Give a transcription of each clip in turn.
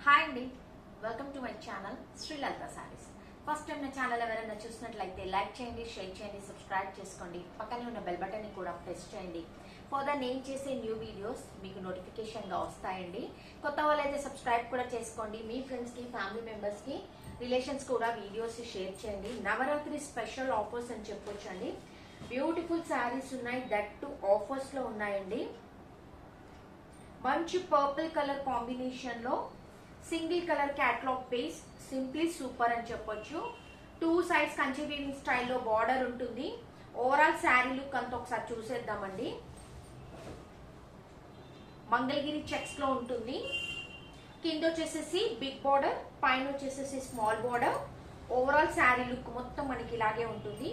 Hi అండి, welcome to my channel Sri Lalitha saris. First time నా channel ఎవరైనా చూసినట్లయితే లైక్ చేయండి, షేర్ చేయండి, సబ్స్క్రైబ్ చేసుకోండి. పక్కనే ఉన్న బెల్ బటన్ని కూడా ప్రెస్ చేయండి. ఫర్దర్ నేను చేసే న్యూ వీడియోస్ మీకు నోటిఫికేషన్గా వస్తాయండి. కొత్త వాళ్ళైతే సబ్స్క్రైబ్ కూడా చేసుకోండి. మీ ఫ్రెండ్స్కి, ఫ్యామిలీ మెంబర్స్కి, రిలేషన్స్ కూడా వీడియోస్ షేర్ చేయండి. నవరాత్రి స్పెషల్ ఆఫర్స్ అని చెప్పొచ్చండి. బ్యూటిఫుల్ శారీస్ ఉన్నాయి, దట్ టు ఆఫర్స్లో ఉన్నాయండి. మంచి పర్పుల్ కలర్ కాంబినేషన్ లో సింగిల్ కలర్ క్యాట్లాగ్ పేస్, సింప్లీ సూపర్ అని చెప్పొచ్చు. 2 సైడ్స్ కంచి వీవింగ్ స్టైల్లో బార్డర్ ఉంటుంది. ఓవరాల్ శారీ లుక్ అంతా ఒకసారి చూసేద్దామండి. మంగళగిరి చెక్స్ లో ఉంటుంది. కింద వచ్చేసేసి బిగ్ బార్డర్, పైన వచ్చేసేసి small border. Overall sari look మొత్తం మనకి ఇలాగే ఉంటుంది.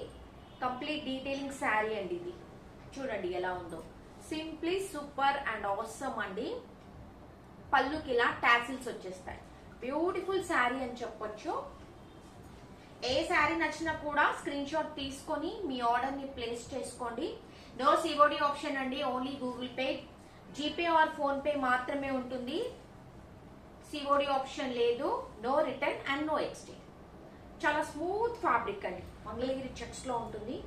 కంప్లీట్ డీటెయిలింగ్ శారీ అండి ఇది. చూడండి ఎలా ఉందో, సింప్లీ సూపర్ అండ్ ఆసమ్ అండి. పళ్ళుకి ఇలా టాసిల్స్ వచ్చేస్తాయి. బ్యూటిఫుల్ శారీ అని చెప్పొచ్చు. ఏ శారీ నచ్చినా కూడా స్క్రీన్ షాట్ తీసుకొని మీ ఆర్డర్ ని ప్లేస్ చేసుకోండి. నో సిఓడి ఆప్షన్ అండి, only Google Pay, GPay or PhonePe మాత్రమే ఉంటుంది. సిఓడి ఆప్షన్ లేదు. No return and no exchange. చాలా స్మూత్ ఫ్యాబ్రిక్ అండి, మంగళగిరి చెక్స్ లో ఉంటుంది.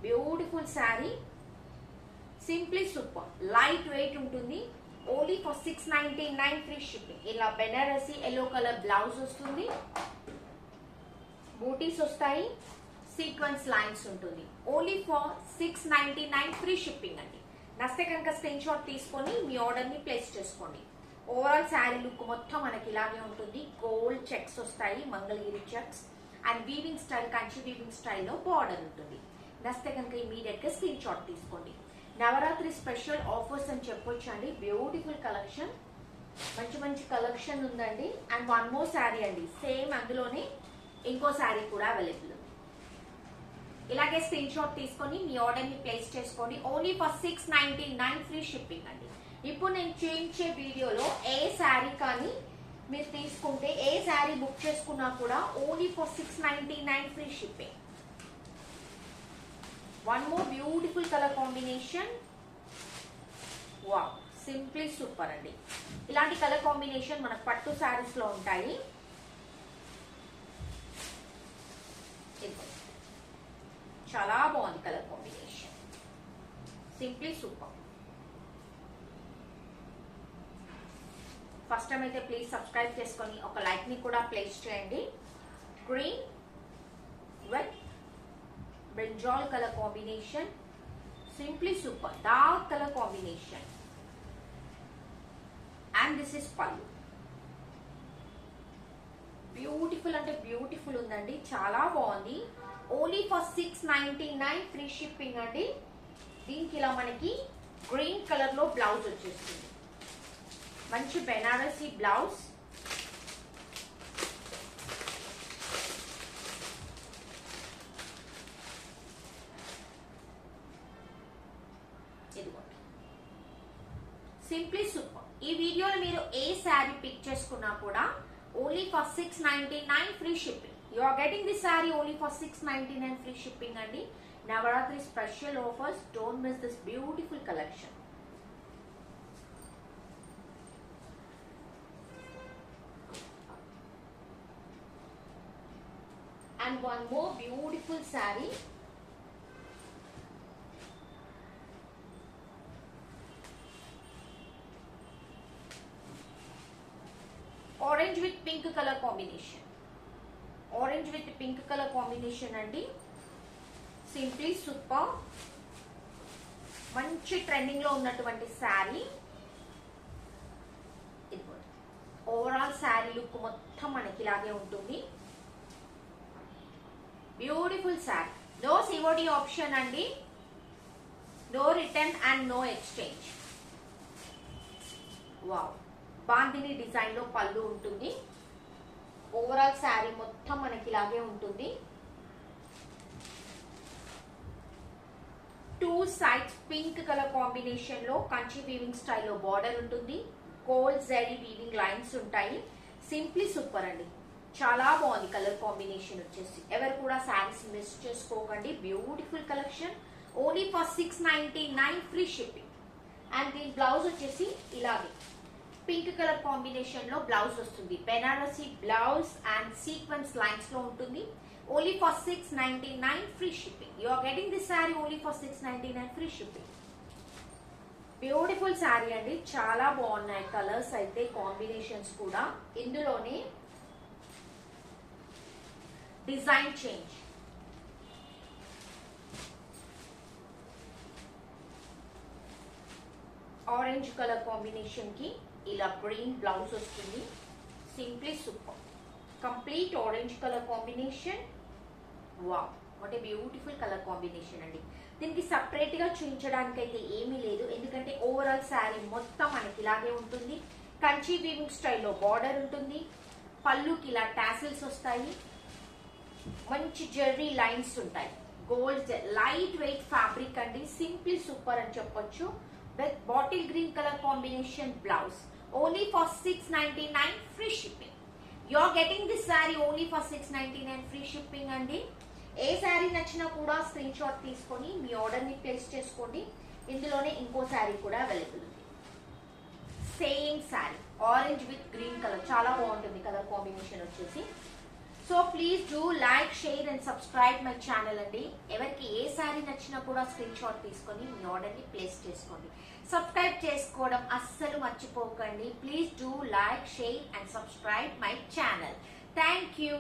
Beautiful sari, simply super, light weight ఉంటుంది. Only for 699 free shipping. ఇలా బెనారసి ఎల్లో కలర్ బ్లౌజ్ వస్తుంది, బూటీస్ వస్తాయి, సీక్వెన్స్ లైన్స్ ఉంటుంది. ఓన్లీ ఫర్ 699 ఫ్రీ షిప్పింగ్ అండి. నస్తే కనుక స్క్రీన్ షాట్ తీసుకొని మీ ఆర్డర్ ని ప్లేస్ చేసుకోండి. ఓవరాల్ శారీ లుక్ మొత్తం మనకి ఇలాగే ఉంటుంది. గోల్డ్ చెక్స్ వస్తాయి, Mangalagiri checks and weaving style, Kanchi weaving స్టైల్లో బార్డర్ ఉంటుంది. నస్తే కనుక ఇమీడియట్ గా స్క్రీన్ షాట్ తీసుకోండి. నవరాత్రి స్పెషల్ ఆఫర్స్ అని చెప్పొచ్చు అండి. బ్యూటిఫుల్ కలెక్షన్, మంచి మంచి కలెక్షన్ ఉందండి. అండ్ వన్ మోర్ శారీ అండి, సేమ్ అందులోనే ఇంకో శారీ కూడా అవైలబుల్ ఉంది. ఇలాగే స్క్రీన్ షాట్ తీసుకొని మీ ఆర్డర్ ని ప్లేస్ చేసుకోండి. ఓన్లీ ఫర్ 699 ఫ్రీ షిప్పింగ్ అండి. ఇప్పుడు నేను చేయించే వీడియోలో ఏ శారీ కానీ మీరు తీసుకుంటే, ఏ శారీ బుక్ చేసుకున్నా కూడా only for 699 free shipping. One more beautiful colour combination. Wow, simply super అండి. ఇలాంటి కలర్ కాంబినేషన్ మనకు పట్టు శారీస్ లో ఉంటాయి. చాలా బాగుంది colour combination, simply super. First time అయితే ప్లీజ్ సబ్స్క్రైబ్ చేసుకొని ఒక లైక్ ని కూడా ప్లేస్ చేయండి. Green with brinjal colour combination, simply super. Dark colour combination and this is పల్లు. బ్యూటిఫుల్ అంటే బ్యూటిఫుల్ ఉందండి, చాలా బాగుంది. ఓన్లీ ఫర్ 699 ఫ్రీ షిప్పింగ్ అండి. దీనికి ఇలా మనకి గ్రీన్ కలర్ లో బ్లౌజ్ వచ్చేస్తుంది. మంచి బెనారసీ బ్లౌజ్. Simply super. ఈ వీడియోలో మీరు ఏ శారీ పిక్ చేసుకున్నా కూడా only for 699 free shipping. You are getting this sari only for 699 free shipping అండి. Navratri special offers, don't miss this beautiful collection. And one more beautiful saree. Orange with pink color combination. Orange with pink color combination అండి. Simply super. మంచి trending లో ఉన్నటువంటి sari. Overall sari look మొత్తం మనకి ఇలాగే ఉంటుంది. Beautiful sari. No COD option అండి, no return and no exchange. Wow, bandhani design లో పళ్ళు ఉంటుంది. ఓవరాల్ శారీ మొత్తం మనకి ఇలాగే ఉంటుంది. 2 సైడ్స్ పింక్ కలర్ కాంబినేషన్ లో కంచి వీవింగ్ స్టైల్లో బార్డర్ ఉంటుంది. గోల్డ్ జరీ వీవింగ్ లైన్స్ ఉంటాయి. సింప్లీ సూపర్ అండి, చాలా బాగుంది కలర్ కాంబినేషన్ వచ్చేసి. ఎవరు కూడా శారీస్ మిస్ చేసుకోకండి. Beautiful collection, only for 699 free shipping. And దీని బ్లౌజ్ వచ్చేసి ఇలాగే పింక్ కలర్ కాంబినేషన్ లో బ్లౌజ్ వస్తుంది. Banarasi blouse and sequence lines లో ఉంటుంది. Only for 699 free shipping. You are getting this sari only for 699 free shipping. Beautiful sari అండి, చాలా బాగున్నాయి కలర్స్ అయితే, కాంబినేషన్స్ కూడా. ఇందులోనే design change, orange colour combination కి ఇలా గ్రీన్ బ్లౌజ్ వస్తుంది. Simply super. Complete orange colour combination. Wow, what a beautiful colour combination అండి. దీనికి సపరేట్ గా చూపించడానికి అయితే ఏమీ లేదు, ఎందుకంటే ఓవరాల్ శారీ మొత్తం మనకి ఇలాగే ఉంటుంది. కంచి వీవింగ్ స్టైల్లో బార్డర్ ఉంటుంది. పళ్ళుకి ఇలా టాసిల్స్ వస్తాయి. మంచి జెర్రీ లైన్స్ ఉంటాయి. గోల్డ్ లైట్ వెయిట్ ఫ్యాబ్రిక్ అండి, సింప్లీ సూపర్ అని చెప్పొచ్చు. With bottle green colour combination blouse. Only for 699 free shipping. You are getting this sari only for 699 free shipping అండి. ఏ శారీ నచ్చినా కూడా స్క్రీన్ షాట్ తీసుకొని మీ ఆర్డర్ ని ప్లేస్ చేసుకోండి. ఇందులోనే ఇంకో శారీ కూడా అవైలబుల్ ఉంది. Same sari orange with green colour, చాలా బాగుంటుంది కలర్ కాంబినేషన్ వచ్చేసి. So please do like, share and subscribe my channel అండి. ఎవరికి ఏ శారీ నచ్చినా కూడా స్క్రీన్ షాట్ తీసుకొని మీ ఆర్డర్ ని ప్లేస్ చేసుకోండి. సబ్స్క్రైబ్ చేసుకోవడం అస్సలు మర్చిపోకండి. Please do like, share and subscribe my channel. Thank you.